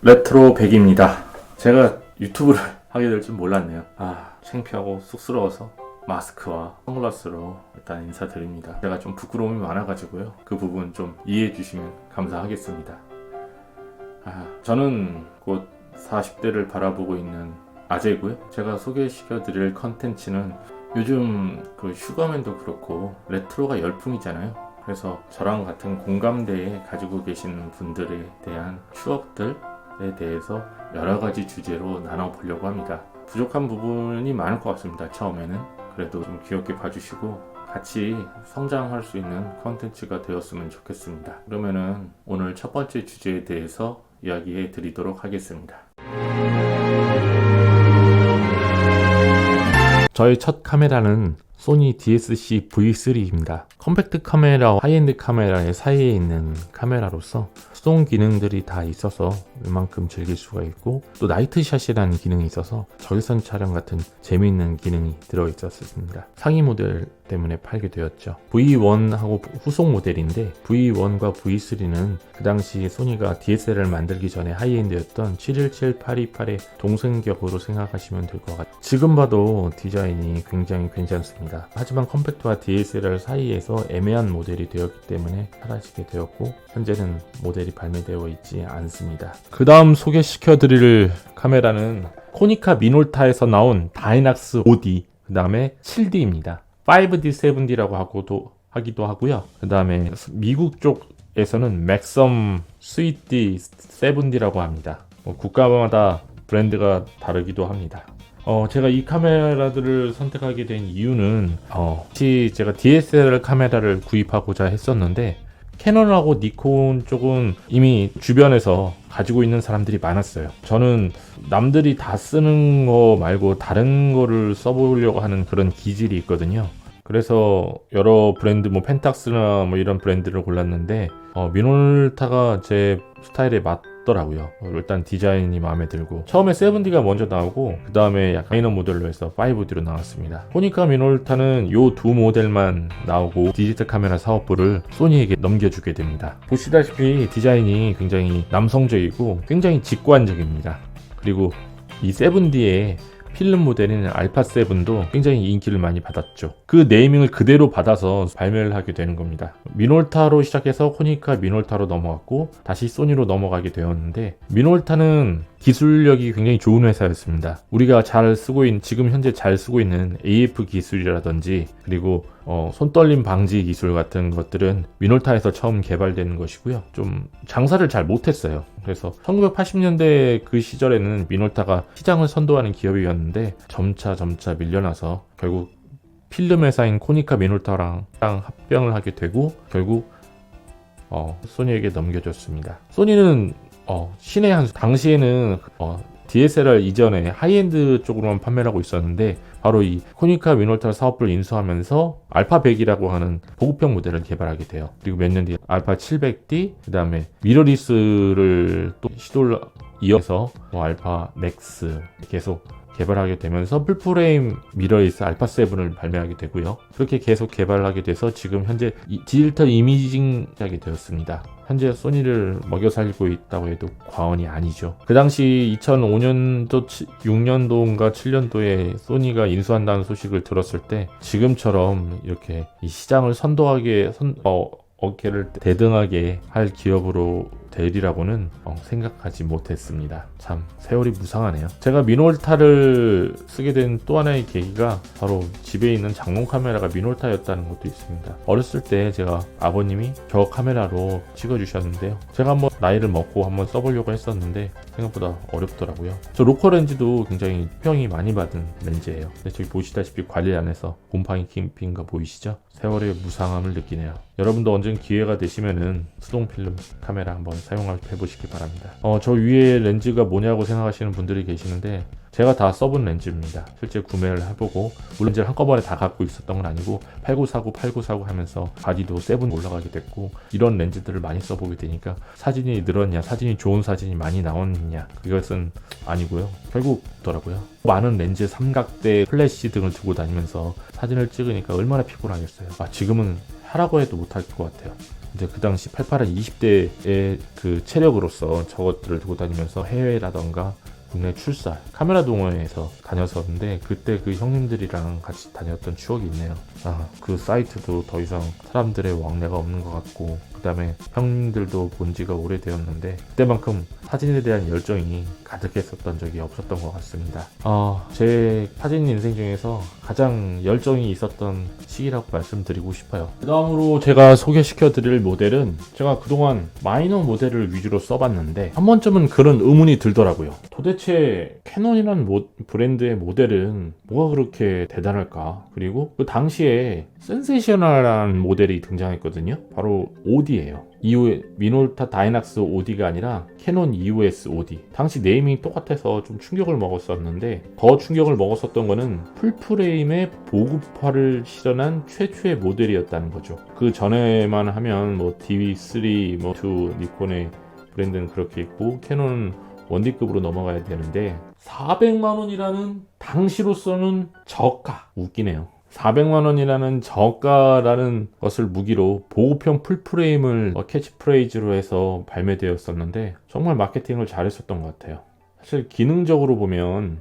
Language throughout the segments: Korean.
레트로 100입니다. 제가 유튜브를 하게 될 줄 몰랐네요. 창피하고 쑥스러워서 마스크와 선글라스로 일단 인사드립니다. 제가 좀 부끄러움이 많아가지고요. 그 부분 좀 이해해 주시면 감사하겠습니다. 저는 곧 40대를 바라보고 있는 아재고요. 제가 소개시켜 드릴 컨텐츠는 요즘 그 슈가맨도 그렇고 레트로가 열풍이잖아요. 그래서 저랑 같은 공감대에 가지고 계시는 분들에 대한 추억들에 대해서 여러 가지 주제로 나눠보려고 합니다. 부족한 부분이 많을 것 같습니다. 처음에는. 그래도 좀 귀엽게 봐주시고 같이 성장할 수 있는 컨텐츠가 되었으면 좋겠습니다. 그러면은 오늘 첫 번째 주제에 대해서 이야기해 드리도록 하겠습니다. 저의 첫 카메라는 소니 DSC V3입니다. 컴팩트 카메라와 하이엔드 카메라의 사이에 있는 카메라로서 수동 기능들이 다 있어서 웬만큼 즐길 수가 있고, 또 나이트샷이라는 기능이 있어서 적외선 촬영 같은 재미있는 기능이 들어있었습니다. 상위 모델 때문에 팔게 되었죠. V1하고 후속 모델인데 V1과 V3는 그 당시 소니가 DSLR을 만들기 전에 하이엔드였던 717, 828의 동생격으로 생각하시면 될 것 같아요. 지금 봐도 디자인이 굉장히 괜찮습니다. 하지만 컴팩트와 DSLR 사이에서 애매한 모델이 되었기 때문에 사라지게 되었고, 현재는 모델이 발매되어 있지 않습니다. 그 다음 소개시켜 드릴 카메라는 코니카 미놀타에서 나온 다이낙스 5D, 그 다음에 7D입니다. 5D, 7D라고 하기도 하고요. 그 다음에 미국 쪽에서는 맥섬 스윗D 7D라고 합니다. 국가마다 브랜드가 다르기도 합니다. 제가 이 카메라들을 선택하게 된 이유는 혹시 제가 DSLR 카메라를 구입하고자 했었는데, 캐논하고 니콘 쪽은 이미 주변에서 가지고 있는 사람들이 많았어요. 저는 남들이 다 쓰는 거 말고 다른 거를 써보려고 하는 그런 기질이 있거든요. 그래서 여러 브랜드, 펜탁스나 이런 브랜드를 골랐는데 미놀타가 제 스타일에 맞더라고요. 일단 디자인이 마음에 들고, 처음에 7D가 먼저 나오고 그 다음에 약간 마이너 모델로 해서 5D로 나왔습니다. 코니카 미놀타는 요 두 모델만 나오고 디지털 카메라 사업부를 소니에게 넘겨주게 됩니다. 보시다시피 디자인이 굉장히 남성적이고 굉장히 직관적입니다. 그리고 이 7D의 필름 모델인 알파7도 굉장히 인기를 많이 받았죠. 그 네이밍을 그대로 받아서 발매를 하게 되는 겁니다. 미놀타로 시작해서 코니카 미놀타로 넘어갔고 다시 소니로 넘어가게 되었는데, 미놀타는 기술력이 굉장히 좋은 회사였습니다. 우리가 지금 현재 잘 쓰고 있는 AF 기술이라든지, 그리고 손떨림 방지 기술 같은 것들은 미놀타에서 처음 개발되는 것이고요. 좀 장사를 잘 못했어요. 그래서 1980년대 그 시절에는 미놀타가 시장을 선도하는 기업이었는데 점차 밀려나서 결국 필름 회사인 코니카 미놀타랑 합병을 하게 되고 결국 소니에게 넘겨줬습니다. 소니는 신의 한 수, 당시에는 DSLR 이전에 하이엔드 쪽으로만 판매를 하고 있었는데, 바로 이 코니카 미놀타 사업부를 인수하면서 알파 100이라고 하는 보급형 모델을 개발하게 돼요. 그리고 몇 년 뒤에 알파 700D, 그 다음에 미러리스를 또 시도를 이어서 알파 맥스 계속 개발하게 되면서 풀프레임 미러리스 알파 7을 발매하게 되고요. 그렇게 계속 개발을 하게 돼서 지금 현재 디지털 이미징 시작이 되었습니다. 현재 소니를 먹여 살리고 있다고 해도 과언이 아니죠. 그 당시 2005년도, 6년도인가 7년도에 소니가 인수한다는 소식을 들었을 때 지금처럼 이렇게 이 시장을 어깨를 대등하게 할 기업으로 되리라고는 생각하지 못했습니다. 참 세월이 무상하네요. 제가 미놀타를 쓰게 된 또 하나의 계기가 바로 집에 있는 장롱 카메라가 미놀타였다는 것도 있습니다. 어렸을 때 제가 아버님이 저 카메라로 찍어주셨는데요. 제가 한번 나이를 먹고 한번 써보려고 했었는데 생각보다 어렵더라고요. 저 로컬 렌즈도 굉장히 평이 많이 받은 렌즈예요. 근데 저기 보시다시피 관리 안에서 곰팡이 핀 거 보이시죠? 세월의 무상함을 느끼네요. 여러분도 언젠 기회가 되시면은 수동 필름 카메라 한번 사용해 보시기 바랍니다. 저 위에 렌즈가 뭐냐고 생각하시는 분들이 계시는데, 제가 다 써본 렌즈입니다. 실제 구매를 해보고, 물론 렌즈를 한꺼번에 다 갖고 있었던 건 아니고 팔고 사고 하면서 바디도 7 올라가게 됐고, 이런 렌즈들을 많이 써보게 되니까 사진이 늘었냐, 사진이 좋은 사진이 많이 나왔냐, 그것은 아니고요. 결국 더라고요. 많은 렌즈, 삼각대, 플래시 등을 두고 다니면서 사진을 찍으니까 얼마나 피곤하겠어요. 지금은 하라고 해도 못할 것 같아요. 이제 그 당시 88은 20대의 그 체력으로서 저것들을 들고 다니면서 해외라던가 국내 출사 카메라 동호회에서 다녔었는데 그때 그 형님들이랑 같이 다녔던 추억이 있네요. 그 사이트도 더 이상 사람들의 왕래가 없는 것 같고, 그 다음에 형님들도 본 지가 오래되었는데 그때만큼 사진에 대한 열정이 가득했었던 적이 없었던 것 같습니다. 제 사진 인생 중에서 가장 열정이 있었던 시기라고 말씀드리고 싶어요. 그 다음으로 제가 소개시켜 드릴 모델은, 제가 그동안 마이너 모델을 위주로 써봤는데 한 번쯤은 그런 의문이 들더라고요. 도대체 캐논이라는 브랜드의 모델은 뭐가 그렇게 대단할까? 그리고 그 당시에 센세이셔널한 모델이 등장했거든요. 바로 OD예요. 미놀타 다이낙스 OD가 아니라 캐논 EOS OD. 당시 네이밍이 똑같아서 좀 충격을 먹었었는데, 더 충격을 먹었었던 거는 풀프레임의 보급화를 실현한 최초의 모델이었다는 거죠. 그 전에만 하면 뭐 DV3, 2 니콘의 브랜드는 그렇게 있고 캐논은 원디급으로 넘어가야 되는데 400만 원이라는 당시로서는 저가. 웃기네요. 400만 원이라는 저가라는 것을 무기로 보급형 풀프레임을 캐치프레이즈로 해서 발매되었었는데 정말 마케팅을 잘했었던 것 같아요. 사실 기능적으로 보면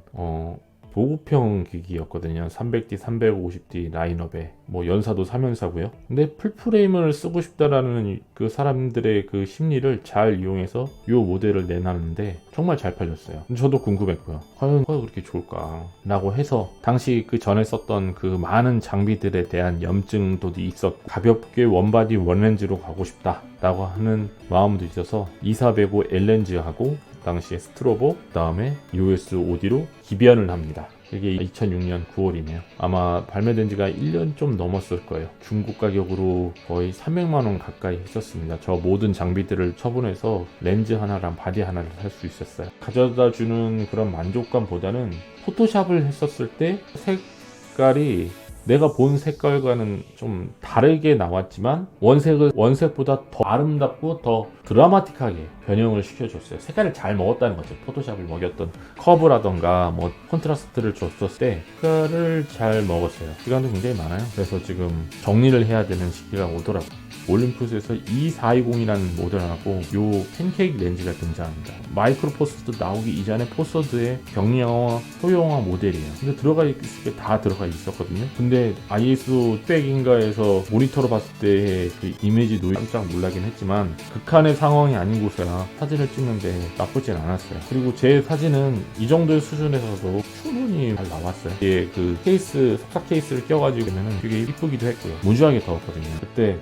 보급형 기기였거든요. 300D, 350D 라인업에 연사도 3연사고요. 근데 풀프레임을 쓰고 싶다라는 그 사람들의 그 심리를 잘 이용해서 이 모델을 내놨는데 정말 잘 팔렸어요. 저도 궁금했고요. 과연 뭐가 그렇게 좋을까? 라고 해서 당시 그 전에 썼던 그 많은 장비들에 대한 염증도 있었고 가볍게 원바디 원렌즈로 가고 싶다 라고 하는 마음도 있어서 2405 L렌즈하고 당시에 스트로보, 그 다음에 EOS OD로 기변을 합니다. 이게 2006년 9월이네요. 아마 발매된 지가 1년 좀 넘었을 거예요. 중국 가격으로 거의 300만원 가까이 했었습니다. 저 모든 장비들을 처분해서 렌즈 하나랑 바디 하나를 살 수 있었어요. 가져다 주는 그런 만족감보다는 포토샵을 했었을 때 색깔이 내가 본 색깔과는 좀 다르게 나왔지만 원색보다 더 아름답고 더 드라마틱하게 변형을 시켜줬어요. 색깔을 잘 먹었다는 거죠. 포토샵을 먹였던 커브라던가 콘트라스트를 줬었을 때 색깔을 잘 먹었어요. 시간도 굉장히 많아요. 그래서 지금 정리를 해야 되는 시기가 오더라고요. 올림푸스에서 2420이라는 모델하고 요 팬케이크 렌즈가 등장합니다. 마이크로 포스도 나오기 이전에 포서드의 경량화, 소형화 모델이에요. 근데 들어가 있을 게 다 들어가 있었거든요. 근데 ISO 600인가에서 모니터로 봤을 때 그 이미지 노이즈 깜짝 놀라긴 했지만 극한의 상황이 아닌 곳에야 사진을 찍는데 나쁘진 않았어요. 그리고 제 사진은 이 정도의 수준에서도 충분히 잘 나왔어요. 이게 그 케이스, 석사 케이스를 껴가지고 보면은 되게 이쁘기도 했고요. 무지하게 더웠거든요. 그때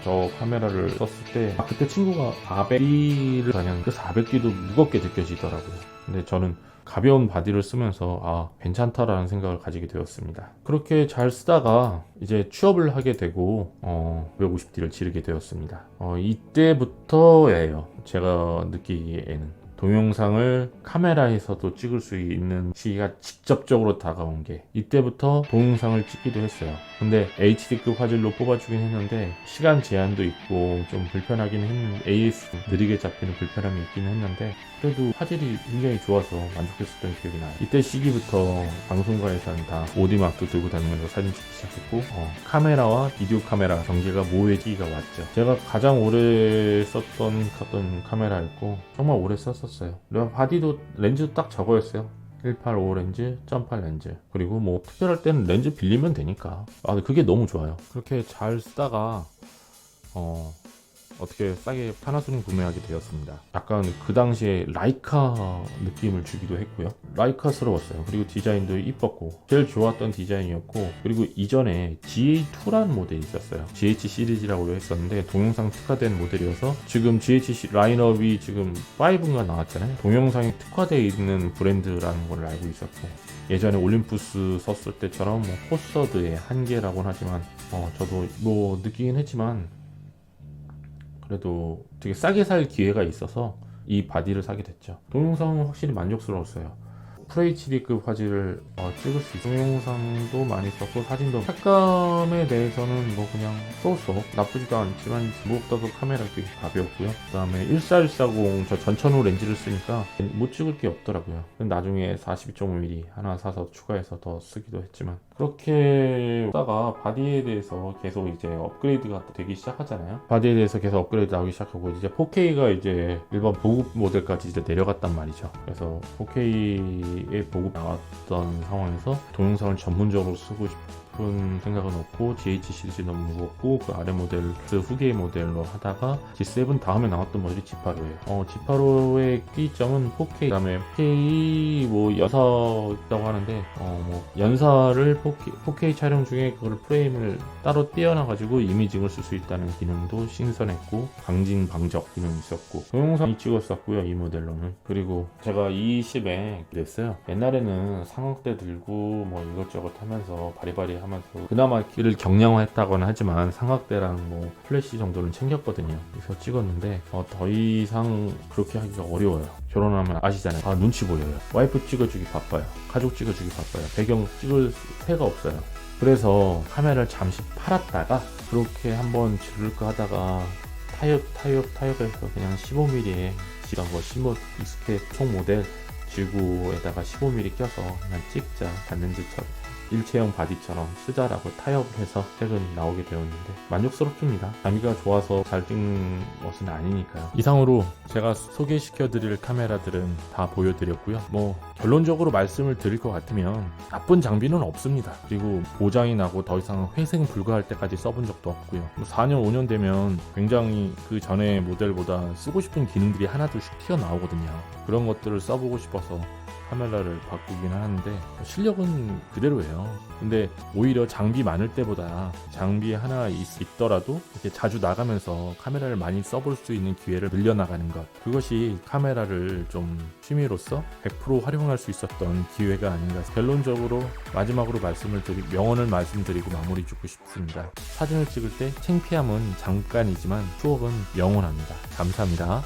저 카메라를 썼을 때 그때 친구가 400D를 그냥 그 400D도 무겁게 느껴지더라고요. 근데 저는 가벼운 바디를 쓰면서 괜찮다라는 생각을 가지게 되었습니다. 그렇게 잘 쓰다가 이제 취업을 하게 되고 950D를 지르게 되었습니다. 이때부터예요. 제가 느끼기에는 동영상을 카메라에서도 찍을 수 있는 시기가 직접적으로 다가온 게 이때부터 동영상을 찍기도 했어요. 근데 HD급 화질로 뽑아주긴 했는데 시간 제한도 있고 좀 불편하긴 했는데 AS 느리게 잡히는 불편함이 있긴 했는데 그래도 화질이 굉장히 좋아서 만족했었던 기억이 나요. 이때 시기부터 방송가에서는 다 오디막도 들고 다니면서 사진 찍기 시작했고 카메라와 비디오 카메라 경계가 모호해지기가 왔죠. 제가 가장 오래 썼던 카메라였고 정말 오래 썼었어요. 바디도 렌즈도 딱 저거였어요. 185 렌즈, 1.8 렌즈. 그리고 특별할 때는 렌즈 빌리면 되니까. 그게 너무 좋아요. 그렇게 잘 쓰다가 어떻게 싸게 파나소닉 구매하게 되었습니다. 약간 그 당시에 라이카 느낌을 주기도 했고요. 라이카스러웠어요. 그리고 디자인도 이뻤고 제일 좋았던 디자인이었고, 그리고 이전에 GA2라는 모델이 있었어요. GH 시리즈라고 했었는데 동영상 특화된 모델이어서 지금 GH 라인업이 지금 5인가 나왔잖아요. 동영상이 특화되어 있는 브랜드라는 걸 알고 있었고, 예전에 올림푸스 썼을 때처럼 포서드의 한계라고는 하지만 저도 느끼긴 했지만 그래도 되게 싸게 살 기회가 있어서 이 바디를 사게 됐죠. 동영상은 확실히 만족스러웠어요. FHD급 화질을 찍을 수 있어요. 동영상도 많이 썼고 사진도 색감에 대해서는 그냥 쏘쏘 나쁘지도 않지만 무엇보다도 카메라 되게 가벼웠고요. 그 다음에 1440 저 전천후 렌즈를 쓰니까 못 찍을 게 없더라고요. 나중에 42.5mm 하나 사서 추가해서 더 쓰기도 했지만 그렇게 하다가 바디에 대해서 계속 이제 업그레이드가 되기 시작하잖아요. 바디에 대해서 계속 업그레이드 나오기 시작하고 이제 4K가 이제 일반 보급 모델까지 이제 내려갔단 말이죠. 그래서 4K의 보급 나왔던 상황에서 동영상을 전문적으로 쓰고 싶은 생각은 없고 GH 시리즈 너무 무겁고 그 아래 모델 그 후계 모델로 하다가 G7 다음에 나왔던 모델이 G8호예요. G8호의 끼점은 4K 그다음에 K 뭐 연사 있다고 하는데 뭐 연사를 4K 촬영 중에 그걸 프레임을 따로 떼어놔가지고 이미징을 쓸 수 있다는 기능도 신선했고 방진 방적 기능이 있었고 동영상이 찍었었고요 이 모델로는. 그리고 제가 이 시에 냈어요. 옛날에는 상악대 들고 뭐 이것저것 하면서 바리바리 하면서 그나마 길을 경량화했다거나 하지만 상악대랑 뭐 플래시 정도는 챙겼거든요. 그래서 찍었는데 더 이상 그렇게 하기가 어려워요. 결혼하면 아시잖아요. 다 눈치 보여요. 와이프 찍어주기 바빠요. 가족 찍어주기 바빠요. 배경 찍을 새가 없어요. 그래서 카메라를 잠시 팔았다가 그렇게 한번 지를까 하다가 타협해서 그냥 15mm에 지가 뭐 익스테 총 모델 지구에다가 15mm 껴서 그냥 찍자 단렌즈처럼 일체형 바디처럼 쓰자라고 타협을 해서 최근 나오게 되었는데 만족스럽습니다. 장비가 좋아서 잘 찍는 것은 아니니까요. 이상으로 제가 소개시켜 드릴 카메라들은 다 보여드렸고요. 뭐 결론적으로 말씀을 드릴 것 같으면 나쁜 장비는 없습니다. 그리고 보장이 나고 더 이상 회생 불가할 때까지 써본 적도 없고요. 뭐 4년 5년 되면 굉장히 그 전에 모델보다 쓰고 싶은 기능들이 하나둘씩 튀어나오거든요. 그런 것들을 써보고 싶어서 카메라를 바꾸긴 하는데 실력은 그대로예요. 근데 오히려 장비 많을 때보다 장비 하나 있더라도 이렇게 자주 나가면서 카메라를 많이 써볼 수 있는 기회를 늘려나가는 것, 그것이 카메라를 좀 취미로서 100% 활용할 수 있었던 기회가 아닌가. 결론적으로 마지막으로 명언을 말씀드리고 마무리 짓고 싶습니다. 사진을 찍을 때 창피함은 잠깐이지만 추억은 영원합니다. 감사합니다.